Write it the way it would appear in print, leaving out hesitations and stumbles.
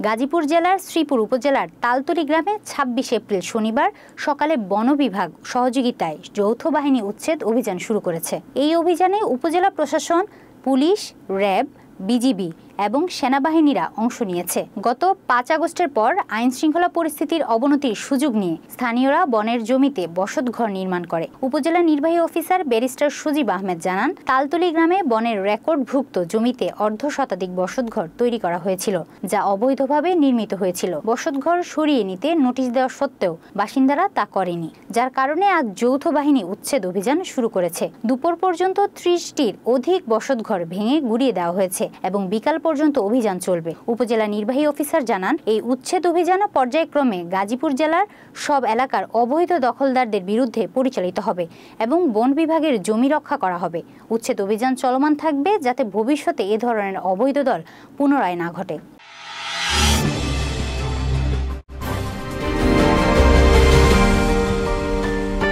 গাজীপুর জেলার শ্রীপুর উপজেলার তালতলী গ্রামে ২৬ এপ্রিল শনিবার সকালে বন বিভাগ সহযোগিতায় যৌথ বাহিনী উচ্ছেদ অভিযান শুরু করেছে। এই অভিযানে উপজেলা প্রশাসন, পুলিশ, র্যাব, বিজিবি এবং সেনাবাহিনীরা অংশ নিয়েছে। গত ৫ আগস্টের পর আইনশৃঙ্খলা পরিস্থিতির অবনতির সুযোগ নিয়ে স্থানীয়রা বনের জমিতে বসতঘর নির্মাণ করে। উপজেলা নির্বাহী অফিসার ব্যারিস্টার সুজিব আহমেদ জানান, তালতলী গ্রামে বনের রেকর্ডভুক্ত জমিতে অর্ধশতাধিক বসতঘর তৈরি করা হয়েছিল, যা অবৈধভাবে নির্মিত হয়েছিল। বসতঘর সরিয়ে নিতে নোটিশ দেওয়া সত্ত্বেও বাসিন্দারা তা করেনি, যার কারণে আজ যৌথ বাহিনী উচ্ছেদ অভিযান শুরু করেছে। দুপুর পর্যন্ত ৩০টির অধিক বসতঘর ভেঙে গুড়িয়ে দেওয়া হয়েছে এবং বিকাল পর্যন্ত অভিযান চলবে। উপজেলা নির্বাহী অফিসার জানান, এই উচ্ছেদ অভিযান পর্যায়ক্রমে গাজীপুর জেলার সব এলাকার অবৈধ দখলদারদের বিরুদ্ধে পরিচালিত হবে এবং বন বিভাগের জমি রক্ষা করা হবে। উচ্ছেদ অভিযান চলমান থাকবে যাতে ভবিষ্যতে এ ধরনের অবৈধ দল পুনরায় না ঘটে।